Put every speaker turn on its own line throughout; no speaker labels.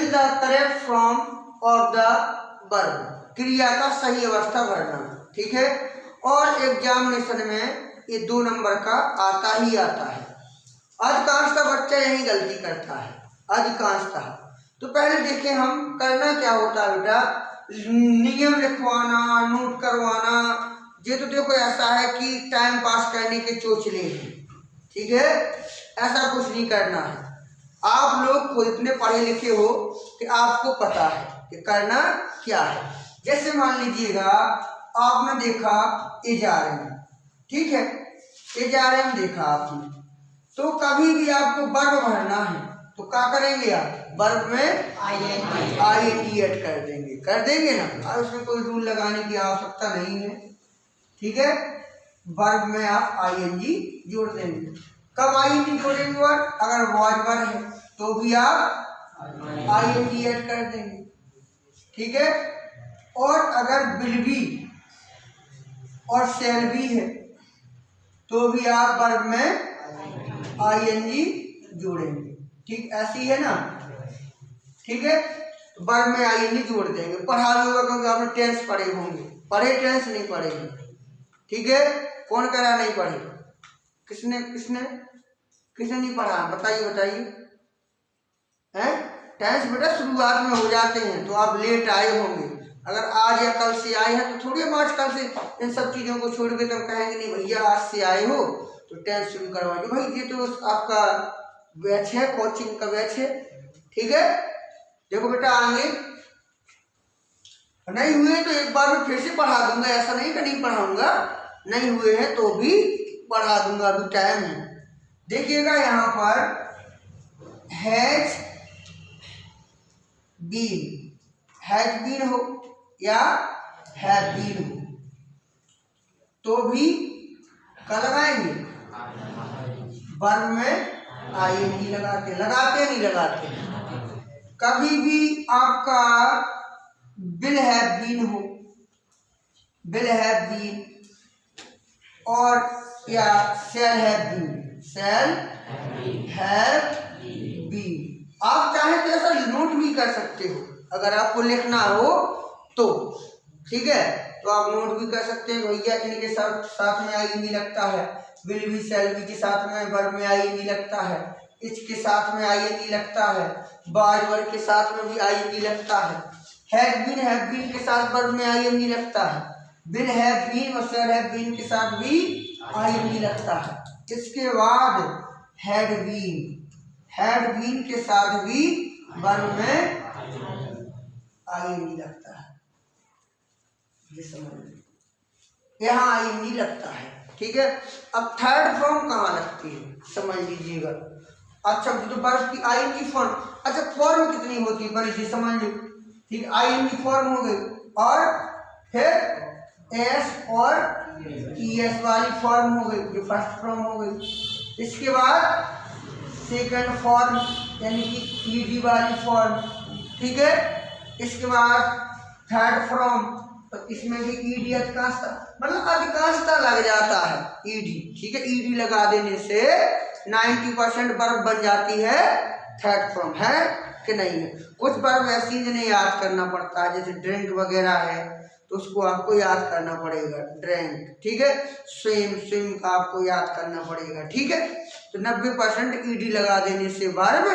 Fill the correct form of the verb, क्रिया का सही अवस्था भरना, ठीक है। और एग्जामिनेशन में ये 2 नंबर का आता ही आता है। अधिकांशतः बच्चा यही गलती करता है, अधिकांशतः। तो पहले देखें हम करना क्या होता है बेटा, नियम लिखवाना, नोट करवाना। ये तो देखो ऐसा है कि टाइम पास करने के चोचले हैं, ठीक है, ऐसा कुछ नहीं करना है। आप लोग खुद इतने पढ़े लिखे हो कि आपको पता है कि करना क्या है। जैसे मान लीजिएगा आपने देखा इजारे, ठीक है, इजारे में देखा आपने, तो कभी भी आपको वर्ब भरना है तो क्या करेंगे आप, वर्ब में आईएनजी ऐड कर देंगे ना। और उसमें कोई रूल लगाने की आवश्यकता नहीं है, ठीक है। वर्ब में आप आईएनजी जोड़ देंगे। कब आईएनजी जोड़ेंगे वर्ब, अगर वॉज वर्ब है तो भी आप आईएनजी ऐड कर देंगे, ठीक है। और अगर विल बी और शैल बी है तो भी आप वर्ब में आईएनजी जोड़ेंगे, ठीक, ऐसी है ना, ठीक है। तो वर्ब में आईएनजी जोड़ देंगे। पढ़ा होगा क्योंकि आपने टेंस पढ़े होंगे, पढ़े टेंस नहीं पढ़ेंगे, ठीक है। कौन कह रहा नहीं पढ़े, किसने किसने किसने नहीं पढ़ा, बताइए हैं। टेंस बेटा शुरुआत में हो जाते हैं तो आप लेट आए होंगे। अगर आज या कल से आए हैं तो थोड़ी आज कल से इन सब चीज़ों को छोड़ के तो कहेंगे नहीं भैया आज से आए हो तो टेंस शुरू करवाइए। भाई ये तो आपका बैच है, कोचिंग का बैच है, ठीक है। देखो बेटा आगे नहीं हुए तो एक बार मैं फिर से पढ़ा दूंगा, ऐसा नहीं कि नहीं पढ़ाऊंगा, नहीं हुए हैं तो भी पढ़ा दूंगा, अभी टाइम है। देखिएगा यहाँ पर हैज बीन हो या हैव बीन हो तो भी क्या लगाएंगे, वर्ब में आईएनजी लगाते नहीं लगाते। कभी भी आपका विल हैव बीन हो, विल हैव बीन और या शैल हैव बीन। आप चाहे तो ऐसा नोट भी कर सकते हो, अगर आपको लिखना हो तो, ठीक है। तो आप नोट भी कर सकते हैं भैया इनके साथ में आईएनजी लगता है, विल बी शैल बी के साथ में वर्ब में आईएनजी लगता है, इसके साथ में आईएनजी लगता है, बाज वर्ब के साथ में भी आईएनजी लगता है, हैव बीन के साथ वर्ब में आईएनजी लगता है, विल हैव बीन और शैल हैव बीन के साथ भी आईएनजी लगता है। इसके बाद हैड बीन के साथ भी वर्ब में आईएनजी लगता है, ये समझ लीजिए, यहाँ आईएनजी लगता है, ठीक है। अब थर्ड फॉर्म कहाँ लगती है समझ लीजिएगा। अच्छा तो वर्ब की आईएनजी फॉर्म, अच्छा फॉर्म कितनी होती है बड़ी सी समझ लो, ठीक है। आईएनजी फॉर्म हो गई और फिर एस और ईएस वाली फॉर्म हो गई, ये फर्स्ट फॉर्म हो गई। इसके बाद सेकंड फॉर्म यानी कि ईडी वाली फॉर्म, ठीक है। इसके बाद थर्ड फॉर्म, तो इसमें भी ईडी अधिकांशता, मतलब अधिकांशता लग जाता है ईडी, ठीक है। ईडी लगा देने से 90% वर्ब बन जाती है थर्ड फॉर्म, है कि नहीं है। कुछ वर्ब ऐसी जिन्हें याद करना पड़ता है, जैसे ड्रिंक वगैरह है तो उसको आपको याद करना पड़ेगा, ड्रिंक, ठीक है। स्विम का आपको याद करना पड़ेगा, ठीक है। तो 90% ईडी लगा देने से वर्ब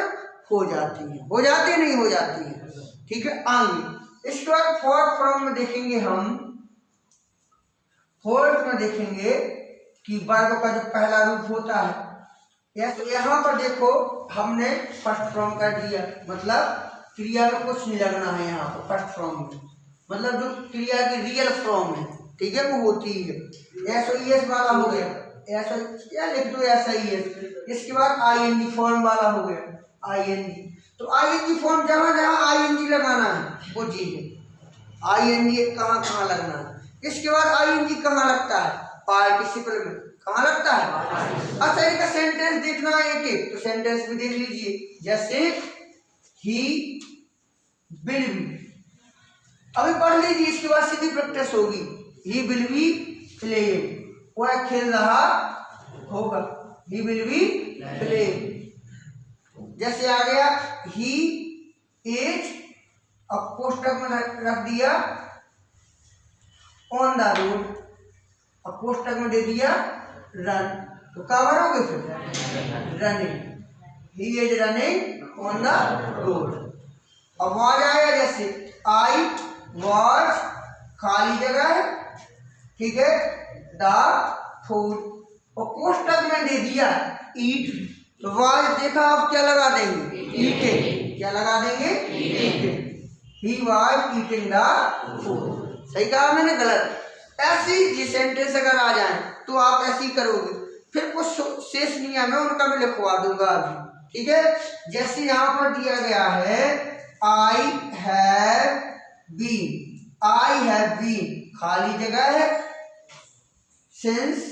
हो जाती है, हो जाती नहीं हो जाती है, ठीक है। आगे इसके बाद फोर्थ फॉर्म में देखेंगे हम, फोर्थ में देखेंगे कि वर्ब का जो पहला रूप होता है, तो यहाँ पर देखो हमने फर्स्ट फॉर्म कर दिया, मतलब क्रिया में कुछ नहीं लगना है यहाँ पर फर्स्ट फॉर्म में, मतलब जो क्रिया की रियल फॉर्म है, ठीक है, वो होती है। एस वाला हो गया, ऐसा या लिख दो ऐसा ही है। इसके बाद आईएनजी फॉर्म वाला हो गया आईएनजी, तो आईएनजी फॉर्म जहाँ जहाँ आईएनजी लगाना है वो चीज है, आईएनजी कहाँ लगना है। इसके बाद आईएनजी कहाँ लगता है, पार्टिसिपल में कहाँ लगता है। अच्छा इनका सेंटेंस देखना है एक एक, तो सेंटेंस भी देख लीजिए, जैसे ही विल बी, अभी पढ़ लीजिए, इसके बाद सीधी प्रैक्टिस होगी। ही विल बी प्लेइंग, वह खेल रहा होगा, ही विल बी प्लेइंग। जैसे आ गया ही इज, अब कोष्टक में रख दिया ऑन द रोड, अब कोष्टक में दे दिया रन, तो क्या भरोगे फिर running, he is running on the road. अब वाज आया जैसे आई वाज, खाली जगह है, ठीक है, द फूड, और कोष्टक में दे दिया ईट, तो वाज देखा आप क्या लगा देंगे ईटिंग, क्या लगा देंगे eating, he was eating the food. सही कहा मैंने गलत? ऐसी ये सेंटेंस अगर आ जाए तो आप ऐसे ही करोगे, फिर कुछ शेष नियम है उनका मैं लिखवा दूंगा अभी, ठीक है। जैसे यहाँ पर दिया गया है I have been, I have been खाली जगह है, सिंस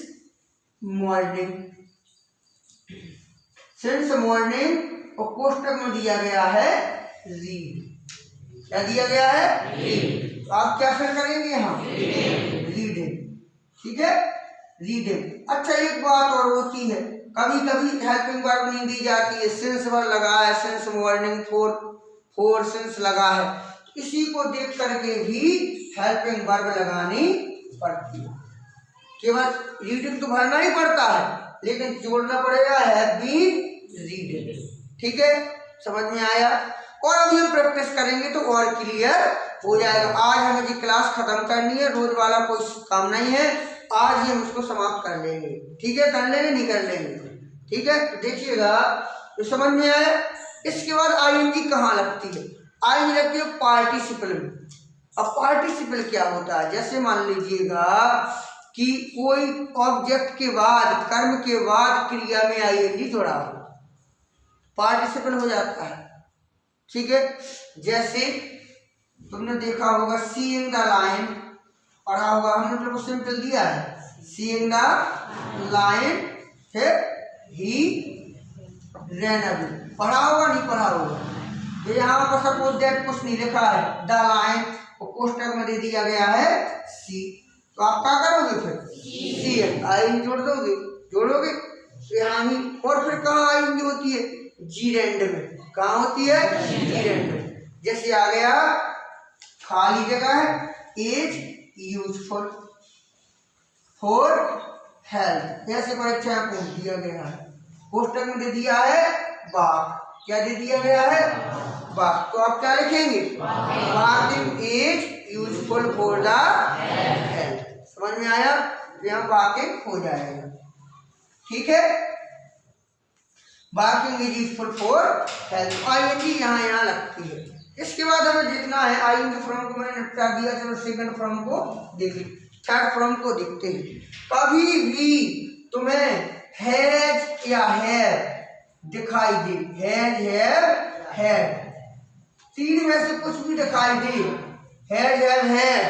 मॉर्निंग, सिंस मॉर्निंग, और कोष्टक में दिया गया है रीड, क्या दिया गया है रीड, तो आप क्या फिर करेंगे यहाँ रीडिंग, ठीक है, रीडिंग। अच्छा एक बात और होती है, कभी कभी हेल्पिंग वर्ब नहीं दी जाती है, सिंस वर्ब लगा है, सिंस मॉर्निंग फोर सिंस लगा है, इसी को देख करके भी हेल्पिंग वर्ब लगानी पड़ती है। केवल रीडिंग तो भरना ही पड़ता है, लेकिन जोड़ना पड़ेगा हैव बीन रीडिंग, ठीक है, समझ में आया। और अभी हम प्रैक्टिस करेंगे तो और क्लियर हो जाएगा। आज हमें ये क्लास खत्म करनी है, रोज वाला कोई काम नहीं है, आज ही हम उसको समाप्त कर लेंगे, ठीक है, कर लेंगे नहीं कर लेंगे, ठीक है। तो देखिएगा तो समझ में आया। इसके बाद आईएनजी कहाँ लगती है? आईएनजी लगती है पार्टिसिपल में। अब पार्टिसिपल क्या होता है? जैसे मान लीजिएगा कि कोई ऑब्जेक्ट के बाद, कर्म के बाद क्रिया में आईएनजी जोड़ा हो, पार्टिसिपल हो जाता है, ठीक है। जैसे तुमने देखा होगा सीइंग द लायन, पढ़ा होगा हमने, तो सिंपल दिया है सीइंग द लायन, फिर ही रैन अवे, पढ़ा होगा नहीं पढ़ा होगा? तो यहाँ पर सपोज दैट कुछ नहीं लिखा है, द लायन, और कोष्टक में दे दिया गया है सी, तो आप क्या करोगे फिर सी आई जोड़ोगे, तो यहाँ ही। और फिर कहाँ आई होती है? जी एंड में। कहाँ होती है? जी एंड में। जैसे आ गया खाली जगह है, इज यूजफुल फॉर हेल्थ, ऐसे परीक्षा में पूछ दिया गया है, कोष्टक में दे दिया है बाग, क्या दे दिया गया है बाग, तो आप क्या लिखेंगे walk is useful for the health, समझ में आया? यहाँ बाकिंग हो जाएगा, ठीक है, walking is useful for health. ING यहाँ लगती है। इसके बाद हमें देखना है आईएनजी फॉर्म को मैंने निपटा दिया, चलो सेकंड फॉर्म को देखिए, थर्ड फॉर्म को देखते हैं। कभी भी तुम्हें हैज या हैव दिखाई दे, हैज हैव, तीन में से कुछ भी दिखाई दे, हैज हैव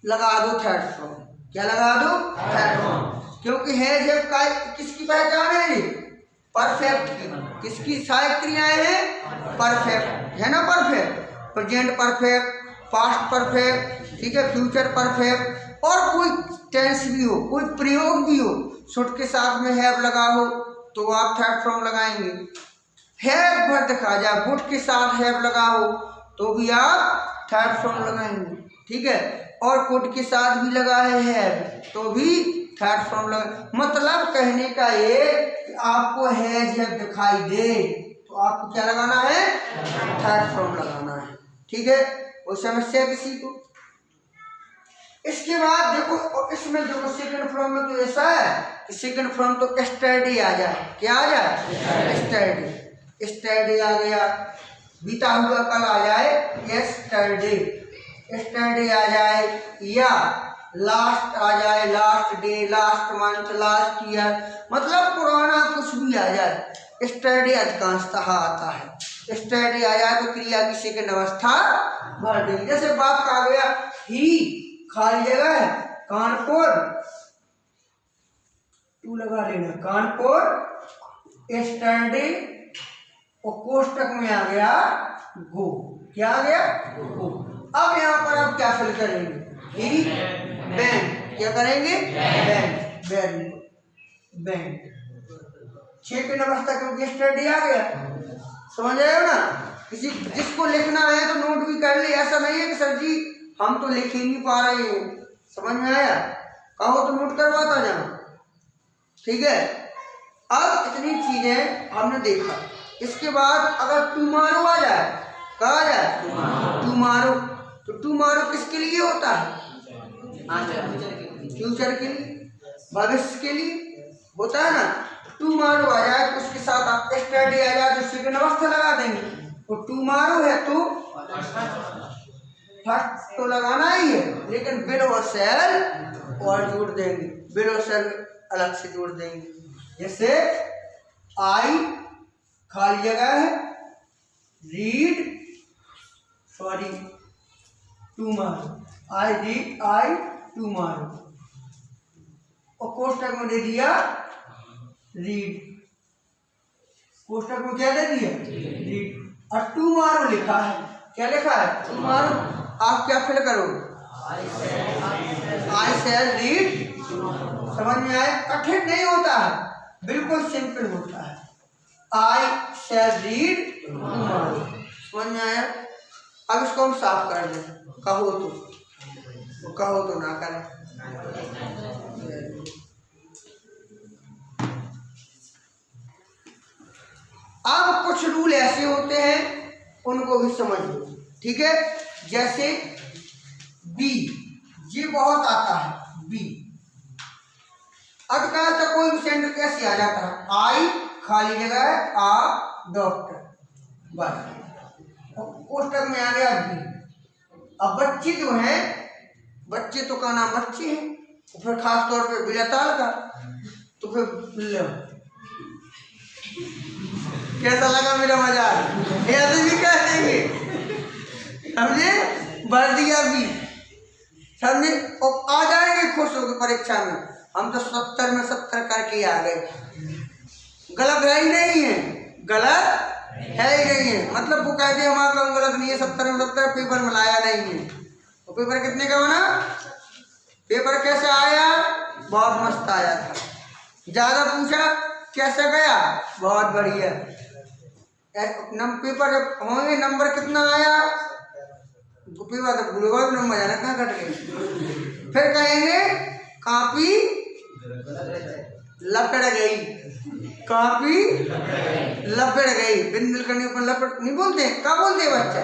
लगा दो थर्ड फॉर्म, क्या लगा दो थर्ड फॉर्म, क्योंकि हैज हैव का किसकी पहचान है? परफेक्ट की। किसकी सहायक क्रियाएं हैं? परफेक्ट है ना, perfect, present perfect, past perfect, ठीक है, फ्यूचर परफेक्ट, और कोई टेंस भी हो, कोई प्रयोग भी हो, शुड के साथ में हैव लगा हो तो आप थर्ड फॉर्म लगाएंगे। हैव भर दिखा जाए, गुड के साथ हैव लगा हो तो भी आप थर्ड फॉर्म लगाएंगे, ठीक है, और गुड के साथ भी लगा है हैव तो भी थर्ड फॉर्म लगा। मतलब कहने का ये कि आपको हैज हैव दिखाई दे तो आपको क्या लगाना है? थर्ड फॉर्म लगाना है, ठीक है। वो समस्या किसी को? इसके बाद देखो, इसमें देखो सेकंड फॉर्म में तो ऐसा है कि सेकंड फॉर्म तो एस्टरडे आ जाए, क्या आ जाए? एस्टरडे, एस्टरडे आ गया, बीता हुआ कल आ जाए एस्टरडे, एस्टरडे आ जाए, या लास्ट आ जाए, last day, last month, last year, मतलब पुराना कुछ भी आ जाए, एस्टरडे अधिकांशतः आता है। एस्टरडे आ जाए तो क्रिया की सेकंड अवस्था भर देंगे। जैसे बात का आ गया ही, खाली जगह है, कानपुर, तू लगा लेना कानपुर, एस्टरडे, और कोष्टक में आ गया गो, क्या आ गया? गो। अब यहाँ पर आप क्या फिल करेंगे? ही बैंक, क्या करेंगे? बैंक, वेरी बैंक, सेकंड अवस्था क्योंकि एस्टरडे आ गया, समझ आए हो ना? किसी जिसको लिखना है तो नोट भी कर ले, ऐसा नहीं है कि सर जी हम तो लिख ही नहीं पा रहे हैं। समझ में आया? कहो तो नोट करवाता जाओ, ठीक है। अब इतनी चीजें हमने देखा। इसके बाद अगर टुमारो आ जाए, कहा जाए टुमारो, तो टुमारो किसके लिए होता है? फ्यूचर के लिए, भविष्य के लिए होता है ना। टुमारो आ जाए तो उसके साथ आप स्टडी आ जाए तो सेकंड अवस्था लगा देंगे। तो टुमारो है तो फर्स्ट तो लगाना ही है, लेकिन विल और शैल और जोड़ देंगे, विल और शैल अलग से जोड़ देंगे। जैसे आई खाली जगह है, read sorry tomorrow, I read I tomorrow, और कोष्टक में दे दिया रीड, कोष्टक में क्या दे दिया रीड, और टुमारो लिखा है। क्या लिखा है? टुमारो। आप क्या फिल करोगे? आई शैल रीड। समझ में आया? कठिन नहीं होता है, बिल्कुल सिंपल होता है। आई शैल रीड टुमारो। समझ में आया? अब इसको हम साफ कर दें। कहो तो ना करें। अब कुछ रूल ऐसे होते हैं उनको भी समझ लो, ठीक है। जैसे बी, ये बहुत आता है बी। अब कहा था कोई भी सेंटर कैसे आ जाता है? आई खाली जगह है, आ डॉक्टर, बस कोष्टक में आ गया बी। अब बच्चे जो हैं, बच्चे तो का नाम बच्चे हैं, तो फिर खास तौर पे बिलाताल का, तो फिर कैसा लगा मेरा मजाक? ऐसे भी कह देंगे, समझे? भर दिया भी, समझे? और आ जाएंगे खुश होकर परीक्षा में, हम तो 70 में 70 करके आ गए। गलत है ही नहीं है, गलत है ही नहीं है। मतलब वो कहते हैं हमारा काम गलत नहीं है, 70 में 70 पेपर में लाया नहीं है। तो पेपर कितने का बना? पेपर कैसा आया? बहुत मस्त आया था। ज्यादा पूछा कैसा गया? बहुत बढ़िया। पेपर जब होंगे नंबर कितना आया? पेपर तो भूल नंबर जाना कहाँ घट गई। फिर कहेंगे कॉपी लपड़ गई, कॉपी लपड़ गई। बिंदल करने पर लपड़ नहीं बोलते, क्या बोलते बच्चा?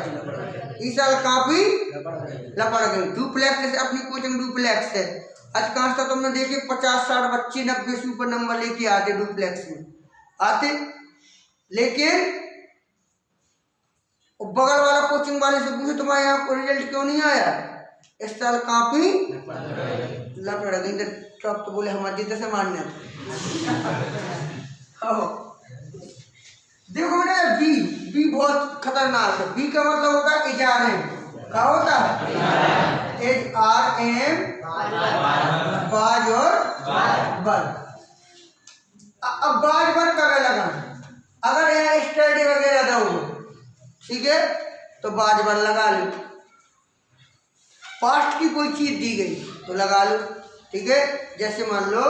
इस साल कॉपी लपड़ गई। डुप्लेक्स, जैसे अपनी कोचिंग डुप्लेक्स है। आज कहाँ तक तुमने देखे 50-60 बच्चे 90 से ऊपर नंबर लेके आते डुप्लेक्स में आते, लेकिन बगल वाला कोचिंग वाले से पूछे तुम्हारे यहाँ को रिजल्ट क्यों नहीं आया? इस साल कॉपी लपड़ गई। तो बोले हमारे जीते से मान्य। देखो बेटा बी बहुत खतरनाक है। बी का मतलब होता है इजारे। क्या होता है? HRM, बाज और बर। अब बाज बर कब लगा? अगर यहाँ स्टडी वगैरह दो, ठीक है, तो बाज बर लगा लो। पास्ट की कोई चीज दी गई तो लगा लो, ठीक है। जैसे मान लो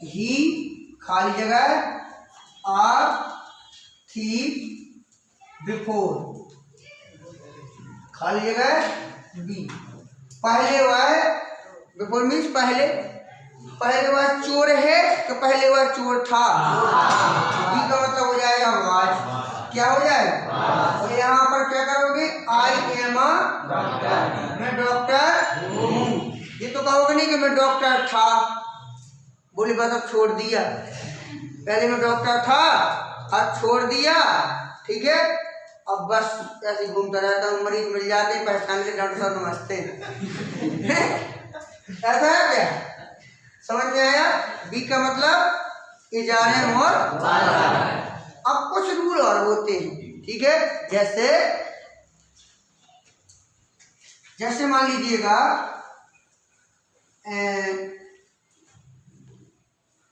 ही खाली जगह, आर थी बिफोर खाली जगह बी। पहले हुआ है, बिफोर मीन्स पहले, पहले वह चोर है तो पहले वह चोर था। बी का मतलब हो जाएगा वाज। क्या हो जाएगा? और यहाँ पर क्या करोगे? आई एम अ डॉक्टर, मैं डॉक्टर हूँ। ये तो कहोगे नहीं कि मैं डॉक्टर था, बोले बस अब छोड़ दिया। पहले मैं डॉक्टर था, अब छोड़ दिया, ठीक है। अब बस ऐसे घूमता रहता हूँ, मरीज मिल जाते पहचान के डॉक्टर साहब नमस्ते। ऐसा है क्या? समझ में आया? बी का मतलब इजारे और। अब कुछ रूल और होते हैं, ठीक है। जैसे मान लीजिएगा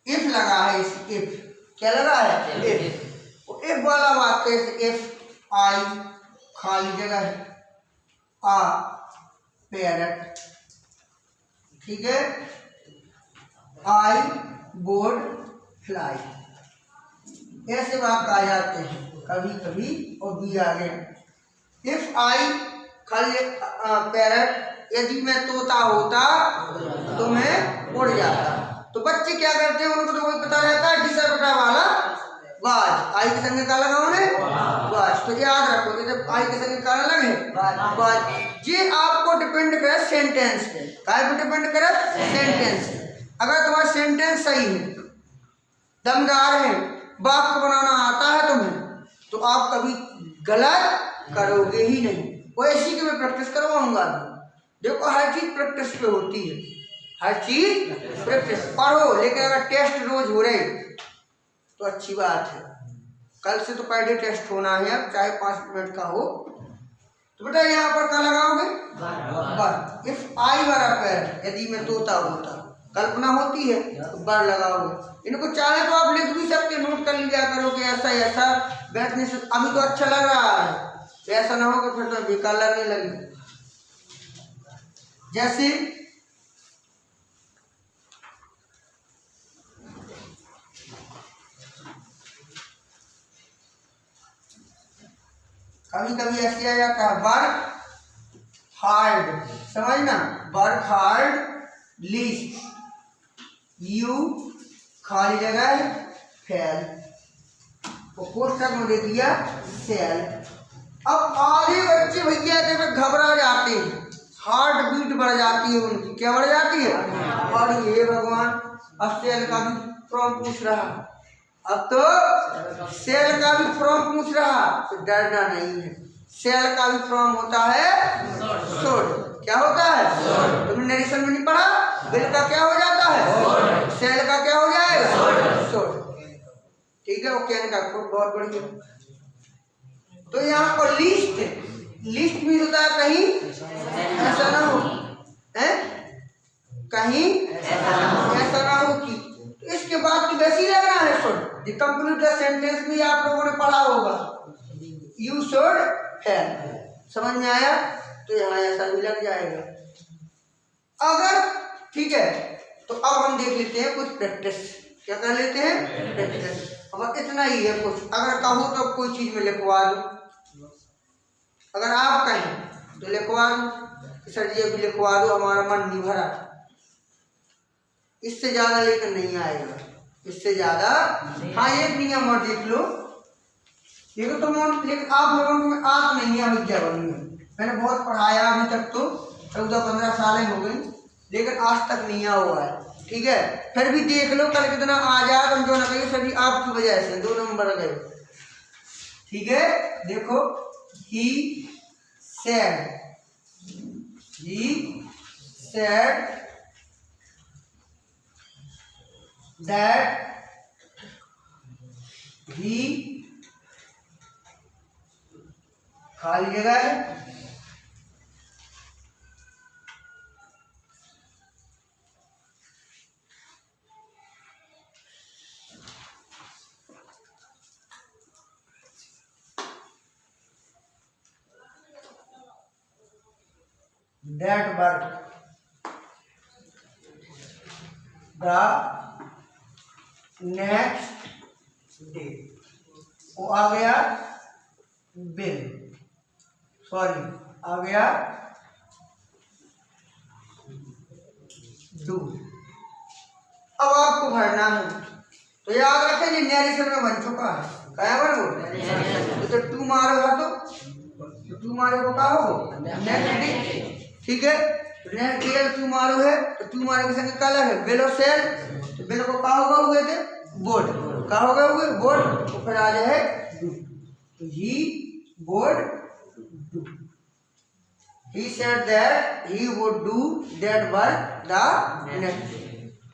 इफ लगा है, इफ क्या लगा है? इफ वाला बात है। इफ आई खाली जगह है, आ पैरट, ठीक है। आई बोर्ड फ्लाई, ऐसे वाक्य आ जाते हैं। कभी कभी और बी आ गया। इफ आई खाली पैरट, यदि मैं तोता होता तो मैं उड़ जाता। तो बच्चे क्या करते हैं, उनको तो वही पता रहता है डिसरप्टा वाला बाज, आई के संग का लगा उन्हें बाज। तो याद रखो जब आई के संग का लगे बाज, ये आपको डिपेंड करे सेंटेंस पे। काय पे डिपेंड करे? सेंटेंस। अगर तुम्हारा सेंटेंस सही है, दमदार है, वाक्य बनाना आता है तुम्हें, तो आप कभी गलत करोगे ही नहीं। वो ऐसी की मैं प्रैक्टिस करवाऊंगा। देखो हर चीज प्रैक्टिस पे होती है, हर चीज प्रैक्टिस पढ़ो। लेकिन अगर टेस्ट रोज हो रहे तो अच्छी बात है। कल से तो पर डे टेस्ट होना है, अब चाहे 5 मिनट का हो। तो बेटा यहाँ पर क्या लगाओगे? बर। If I were a parrot, यदि मैं तोता होता, कल्पना होती है तो बर लगाओगे। इनको चाहे तो आप लिख भी सकते, नोट कर लिया करो कि ऐसा ऐसा बैठने से अभी तो अच्छा लग रहा है, तो ऐसा ना हो कि फिर तो बेकार लगने लगे। जैसे कभी कभी ऐसे आ जाता है वर्क हार्ड, समझना, वर्क हार्ड लीस्ट, यू खाली जगह फेल, वो कोष्टक में दे दिया सेल। अब आधे बच्चे भैया के घबरा जाते हैं, हार्ट बीट बढ़ जाती है उनकी। क्या बढ़ जाती है? और ये भगवान, अब सेल का भी फॉर्म पूछ रहा, अब तो सेल का भी फॉर्म पूछ रहा, तो डरना नहीं है। सेल का भी फॉर्म होता है सोड। क्या होता है? तुमने नरेशन में नहीं पढ़ा? बिल का क्या हो जाता है? सेल का क्या हो जाएगा? सोड। ठीक है, वो कहने का खुद बहुत बढ़िया। तो यहाँ पर लिस्ट भी होता है, कहीं ऐसा ना हो है, कहीं ऐसा ना हो कि। तो इसके बाद तो वैसे ही लग रहा है शुड। कंप्लीट द सेंटेंस भी आप लोगों ने पढ़ा होगा, यू शुड हैव। समझ में आया? तो यहाँ ऐसा भी लग जाएगा। अगर ठीक है, तो अब हम देख लेते हैं कुछ प्रैक्टिस। क्या कर लेते हैं? प्रैक्टिस। अब इतना ही है कुछ। अगर कहो तो कोई चीज में लिखवा दो, अगर आप कहें तो लिखवा दो, सर जी अभी लिखवा दो, हमारा मन नहीं भरा। इससे ज्यादा लेकर नहीं आएगा, इससे ज्यादा। हाँ, एक नियम और देख लो, देखो तो आप लोगों को आप नहीं है विज्ञापन में, मैंने बहुत पढ़ाया अभी तक, तो 14-15 सालें हो गई, लेकिन आज तक नहीं हुआ है। ठीक है, फिर भी देख लो, कल कितना आ जाए, तुम जो ना कहिए सर जी आपकी वजह से 2 नंबर गए। ठीक है, देखो, he said that he खाली जगह है that work the next day। वो आ गया बिल, सॉरी आ गया डू। अब आपको भरना है, तो याद रखें ये नरेशन में बन चुका है। क्या बन वो? तो टू मारो है तो टू मारो को क्या हो? Next day. ठीक है, नेक्स्ट डे टू मारो है तो टू मारो के संग क्या है? बिल और सेल। तो बिल को क्या होगा हुए थे? बोर्ड। क्या होगा हुए? बोर्ड। तो फिर आ जाए डू, तो ही बोर्ड do. He said that he would do that work the next day।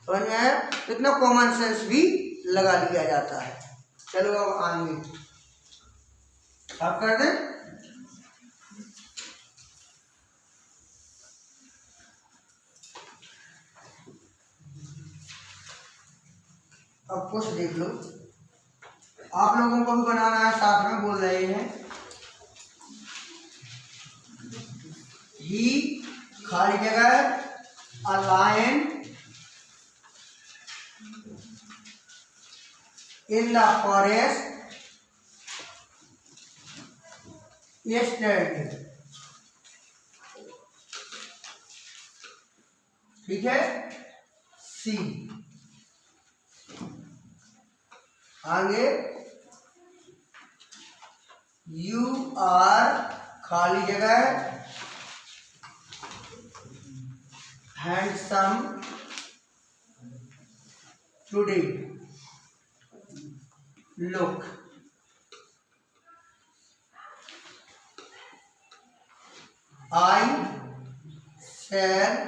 समझ में आया? इतना कॉमन सेंस भी लगा लिया जाता है। चलो अब आएंगे, आप कर दें। अब कुछ देख लो, आप लोगों को भी बनाना है, साथ में बोल रहे हैं। ही खाली जगह a lion in the forest yesterday, ठीक है। सी आगे यू आर खाली जगह handsome today, look. I shall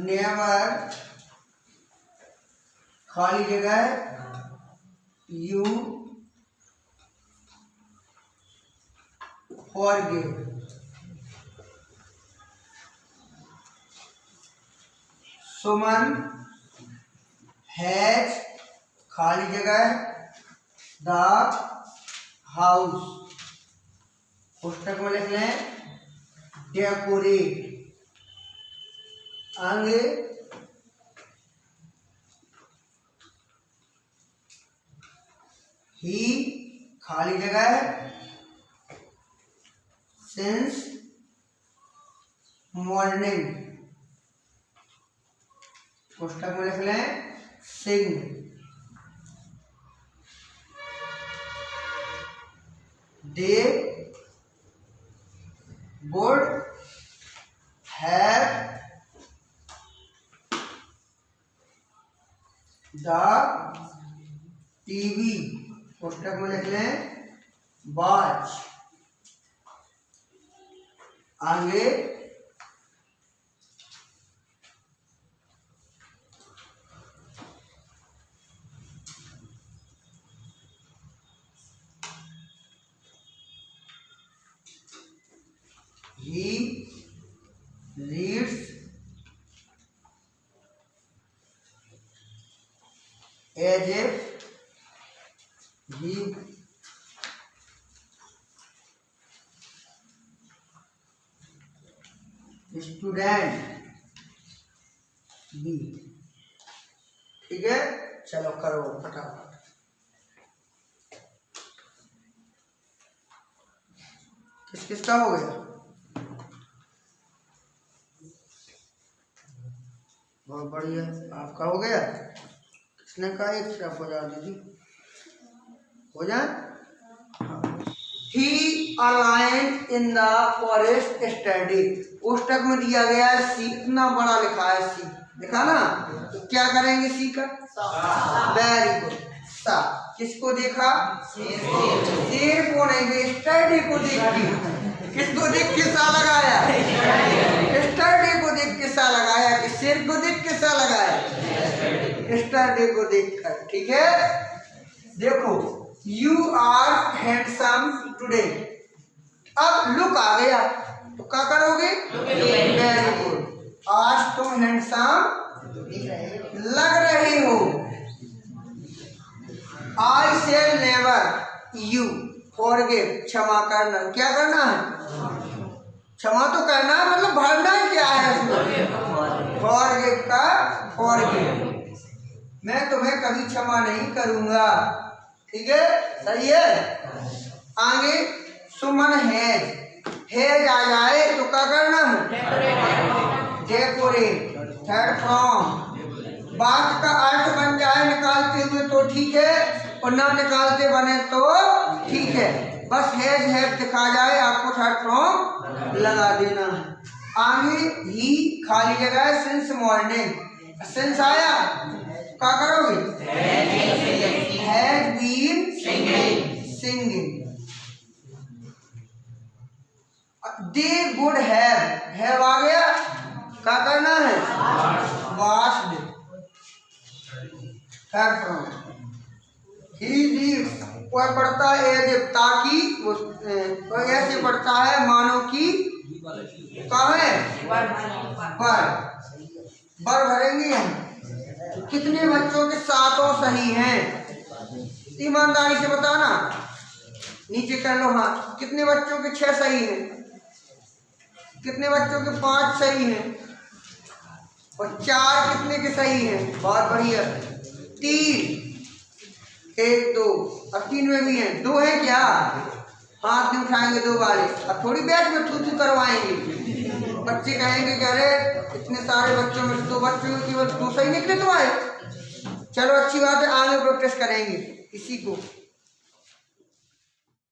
never खाली जगह you forgive, सुमन हैज खाली जगह द हाउस, पुस्तक में लिख लें डेकोरेट। आगे ही खाली जगह सिंस मॉर्निंग, पुस्तक में लिख लें सिंग। दे would have the TV, पुस्तक में लिख लें watch। आगे he reads as if he student be, ठीक है। चलो करो फटाफट। किस किसका हो गया? बहुत बढ़िया, आपका हो गया। किसने कहा एक स्टेप हो जा दीदी, हो जाए। He aligned in the forest study, पुस्तक में दिया गया है सी, इतना बड़ा लिखा है सी, देखा ना। तो क्या करेंगे सी का? Very good. सा किसको देखा? शेर को नहीं, स्टडी को देख। किसको देख के सा लगाया? स्टडी को देख के सा लगाया कि शेर को देख के सा लगाया? स्टडी को देख कर, ठीक है। देखो यू आर हैंडसम टुडे, अब लुक आ गया तो क्या करोगे? Very good. आज तुम हैंडसम लग रही हो। I shall never you forgive, क्षमा करना। क्या करना है? क्षमा तो करना है, मतलब भरना क्या है उसमें? फॉरगिव का फॉरगिव, मैं तुम्हें कभी क्षमा नहीं करूंगा, ठीक है, सही है। आगे सुमन हैज, हैज आ जाए तो क्या करना है? डेकोरेट। थर्ड फॉर्म, बात का अर्थ बन जाए निकालते हुए तो ठीक है, और ना निकालते बने तो ठीक है। बस हैज हैव दिखा जाए आपको थर्ड फॉर्म लगा देना है। आगे ही खाली जगह सिंस मॉर्निंग, सिंस आया क्या करोगे? Has been singing. They would have आ गया, क्या करना है? Washed. Third form, he reads, वह पढ़ता है एज इफ, ताकि वो ऐसे पढ़ता है मानो कि कहाँ है? बर भरेंगे हम। कितने बच्चों के सातों सही हैं? ईमानदारी से बताना, नीचे कर लो हाँ। कितने बच्चों के 6 सही हैं? कितने बच्चों के 5 सही हैं? और 4 कितने के सही हैं? बहुत बढ़िया। 3, 1, 2, अब 3 में भी हैं, 2 है क्या? हाथ नहीं उठाएंगे दो बारी, अब थोड़ी बैच में थू करवाएंगे। बच्चे कहेंगे कि अरे इतने सारे बच्चों में दो बच्चों में केवल 2 सही निकले तुम्हारे। चलो अच्छी बात है, आगे प्रोटेस्ट करेंगे इसी को।